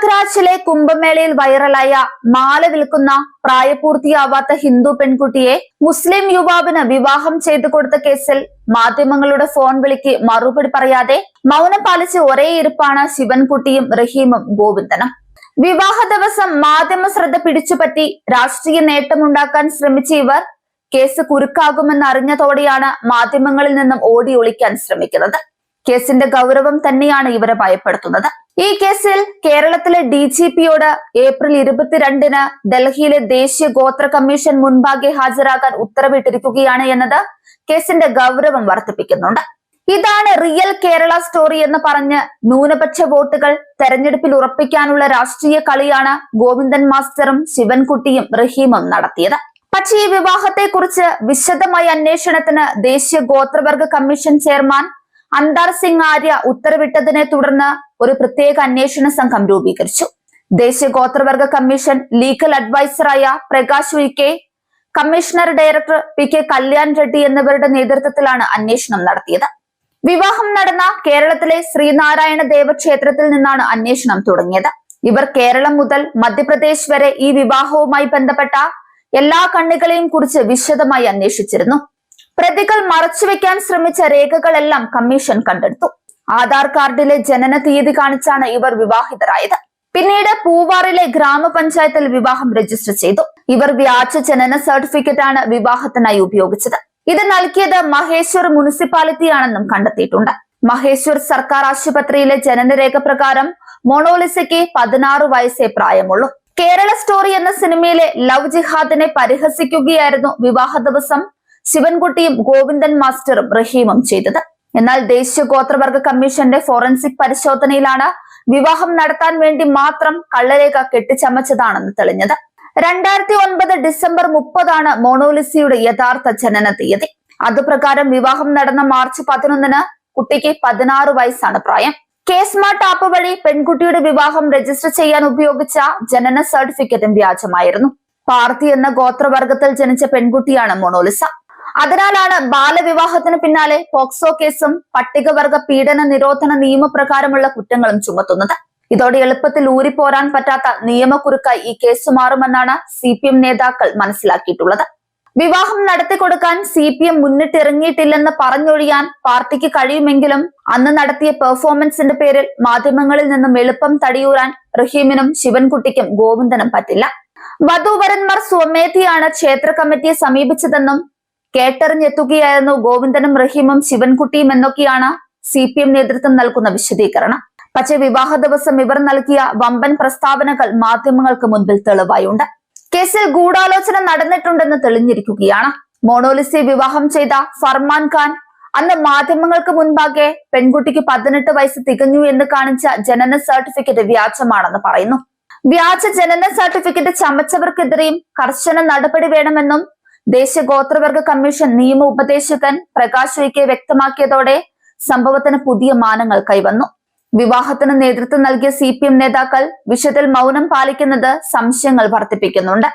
പ്രയാഗ്രാജിലെ കുംഭമേളയിൽ വൈറലായ മാല വിൽക്കുന്ന പ്രായപൂർത്തിയാവാത്ത ഹിന്ദു പെൺകുട്ടിയെ മുസ്ലിം യുവാവിന് വിവാഹം ചെയ്തു കൊടുത്ത കേസിൽ മാധ്യമങ്ങളുടെ ഫോൺ വിളിക്ക് മറുപടി പറയാതെ മൗനം പാലിച്ച് ഒരേ ഇരിപ്പാണ് ശിവൻകുട്ടിയും റഹീമും ഗോവിന്ദനും. വിവാഹ ദിവസം മാധ്യമ ശ്രദ്ധ പിടിച്ചുപറ്റി രാഷ്ട്രീയ നേട്ടമുണ്ടാക്കാൻ ശ്രമിച്ച ഇവർ കേസ് കുരുക്കാകുമെന്ന് അറിഞ്ഞതോടെയാണ് മാധ്യമങ്ങളിൽ നിന്നും ഓടി ഒളിക്കാൻ ശ്രമിക്കുന്നത്. കേസിന്റെ ഗൗരവം തന്നെയാണ് ഇവരെ ഭയപ്പെടുത്തുന്നത്. ഈ കേസിൽ കേരളത്തിലെ DGPയോട് ഏപ്രിൽ 22-ന് ഡൽഹിയിലെ ദേശീയ ഗോത്ര കമ്മീഷൻ മുൻപാകെ ഹാജരാകാൻ ഉത്തരവിട്ടിരിക്കുകയാണ് എന്നത് കേസിന്റെ ഗൗരവം വർദ്ധിപ്പിക്കുന്നുണ്ട്. ഇതാണ് റിയൽ കേരള സ്റ്റോറി എന്ന് പറഞ്ഞ് ന്യൂനപക്ഷ വോട്ടുകൾ തെരഞ്ഞെടുപ്പിൽ ഉറപ്പിക്കാനുള്ള രാഷ്ട്രീയ കളിയാണ് ഗോവിന്ദൻ മാസ്റ്ററും ശിവൻകുട്ടിയും റഹീമും നടത്തിയത്. പക്ഷേ ഈ വിവാഹത്തെക്കുറിച്ച് വിശദമായ അന്വേഷണത്തിന് ദേശീയ ഗോത്രവർഗ കമ്മീഷൻ ചെയർമാൻ അന്താർ സിംഗ് ആര്യ ഉത്തരവിട്ടതിനെ തുടർന്ന് ഒരു പ്രത്യേക അന്വേഷണ സംഘം രൂപീകരിച്ചു. ദേശീയ ഗോത്രവർഗ കമ്മീഷൻ ലീഗൽ അഡ്വൈസറായ Prakash Uikey, commissioner director PK Kalyan Reddy എന്നിവരുടെ നേതൃത്വത്തിലാണ് അന്വേഷണം നടത്തിയത്. വിവാഹം നടന്ന കേരളത്തിലെ ശ്രീനാരായണ ദേവക്ഷേത്രത്തിൽ നിന്നാണ് അന്വേഷണം തുടങ്ങിയത്. ഇവർ കേരളം മുതൽ മധ്യപ്രദേശ് വരെ ഈ വിവാഹവുമായി ബന്ധപ്പെട്ട എല്ലാ കണ്ണികളെയും കുറിച്ച് വിശദമായി അന്വേഷിച്ചിരുന്നു. പ്രതികൾ മറച്ചുവെക്കാൻ ശ്രമിച്ച രേഖകളെല്ലാം കമ്മീഷൻ കണ്ടെടുത്തു. ആധാർ കാർഡിലെ ജനന തീയതി കാണിച്ചാണ് ഇവർ വിവാഹിതരായത്. പിന്നീട് പൂവാറിലെ ഗ്രാമപഞ്ചായത്തിൽ വിവാഹം രജിസ്റ്റർ ചെയ്തു. ഇവർ വ്യാജ ജനന സർട്ടിഫിക്കറ്റ് ആണ് വിവാഹത്തിനായി ഉപയോഗിച്ചത്. ഇത് നൽകിയത് മഹേശ്വർ മുനിസിപ്പാലിറ്റിയാണെന്നും കണ്ടെത്തിയിട്ടുണ്ട്. മഹേശ്വർ സർക്കാർ ആശുപത്രിയിലെ ജനനരേഖ പ്രകാരം മൊണോലിസയ്ക്ക് 16 വയസ്സേ പ്രായമുള്ളൂ. കേരള സ്റ്റോറി എന്ന സിനിമയിലെ ലവ് ജിഹാദിനെ പരിഹസിക്കുകയായിരുന്നു വിവാഹ ദിവസം ശിവൻകുട്ടിയും ഗോവിന്ദൻ മാസ്റ്ററും റഹീമും ചെയ്തത്. എന്നാൽ ദേശീയ ഗോത്രവർഗ കമ്മീഷന്റെ ഫോറൻസിക് പരിശോധനയിലാണ് വിവാഹം നടത്താൻ വേണ്ടി മാത്രം കള്ളരേഖ കെട്ടിച്ചമച്ചതാണെന്ന് തെളിഞ്ഞത്. 2009 ഡിസംബർ 30 മൊണോലിസയുടെ യഥാർത്ഥ ജനന തീയതി. അതുപ്രകാരം വിവാഹം നടന്ന മാർച്ച് 11-ന് കുട്ടിക്ക് 16 വയസ്സാണ് പ്രായം. കേസ്മാർട്ട് ആപ്പ് വഴി പെൺകുട്ടിയുടെ വിവാഹം രജിസ്റ്റർ ചെയ്യാൻ ഉപയോഗിച്ച ജനന സർട്ടിഫിക്കറ്റും വ്യാജമായിരുന്നു. പാർത്തി എന്ന ഗോത്രവർഗത്തിൽ ജനിച്ച പെൺകുട്ടിയാണ് മൊണോലിസ. അതിനാലാണ് ബാലവിവാഹത്തിന് പിന്നാലെ പോക്സോ കേസും പട്ടികവർഗ പീഡന നിരോധന നിയമപ്രകാരമുള്ള കുറ്റങ്ങളും ചുമത്തുന്നത്. ഇതോടെ എളുപ്പത്തിൽ ഊരിപ്പോരാൻ പറ്റാത്ത നിയമക്കുരുക്കായി ഈ കേസ് മാറുമെന്നാണ് CPM നേതാക്കൾ മനസ്സിലാക്കിയിട്ടുള്ളത്. വിവാഹം നടത്തിക്കൊടുക്കാൻ CPM മുന്നിട്ടിറങ്ങിയിട്ടില്ലെന്ന് പറഞ്ഞൊഴിയാൻ പാർട്ടിക്ക് കഴിയുമെങ്കിലും അന്ന് നടത്തിയ പെർഫോമൻസിന്റെ പേരിൽ മാധ്യമങ്ങളിൽ നിന്നും എളുപ്പം തടിയൂരാൻ റഹീമിനും ശിവൻകുട്ടിക്കും ഗോവിന്ദനും പറ്റില്ല. വധൂവരന്മാർ സ്വമേധയാണ് ക്ഷേത്ര കമ്മിറ്റിയെ സമീപിച്ചതെന്നും കേട്ടറിഞ്ഞെത്തുകയായിരുന്നു ഗോവിന്ദനും റഹീമും ശിവൻകുട്ടിയും എന്നൊക്കെയാണ് CPM നേതൃത്വം നൽകുന്ന വിശദീകരണം. പക്ഷേ വിവാഹ ദിവസം ഇവർ നൽകിയ വമ്പൻ പ്രസ്താവനകൾ മാധ്യമങ്ങൾക്ക് മുൻപിൽ തെളിവായുണ്ട്. കേസിൽ ഗൂഢാലോചന നടന്നിട്ടുണ്ടെന്ന് തെളിഞ്ഞിരിക്കുകയാണ്. മൊണോലിസയെ വിവാഹം ചെയ്ത ഫർമാൻ ഖാൻ അന്ന് മാധ്യമങ്ങൾക്ക് മുൻപാകെ പെൺകുട്ടിക്ക് 18 വയസ്സ് തികഞ്ഞു എന്ന് കാണിച്ച ജനന സർട്ടിഫിക്കറ്റ് വ്യാജമാണെന്ന് പറയുന്നു. വ്യാജ ജനന സർട്ടിഫിക്കറ്റ് ചമച്ചവർക്കെതിരെയും കർശന നടപടി വേണമെന്നും ദേശീയ ഗോത്രവർഗ കമ്മീഷൻ നിയമ ഉപദേശകൻ പ്രകാശ് ഉയിക്കെ വ്യക്തമാക്കിയതോടെ സംഭവത്തിന് പുതിയ മാനങ്ങൾ കൈവന്നു. വിവാഹത്തിന് നേതൃത്വം നൽകിയ CPM നേതാക്കൾ വിഷയത്തിൽ മൗനം പാലിക്കുന്നത് സംശയങ്ങൾ വർദ്ധിപ്പിക്കുന്നുണ്ട്.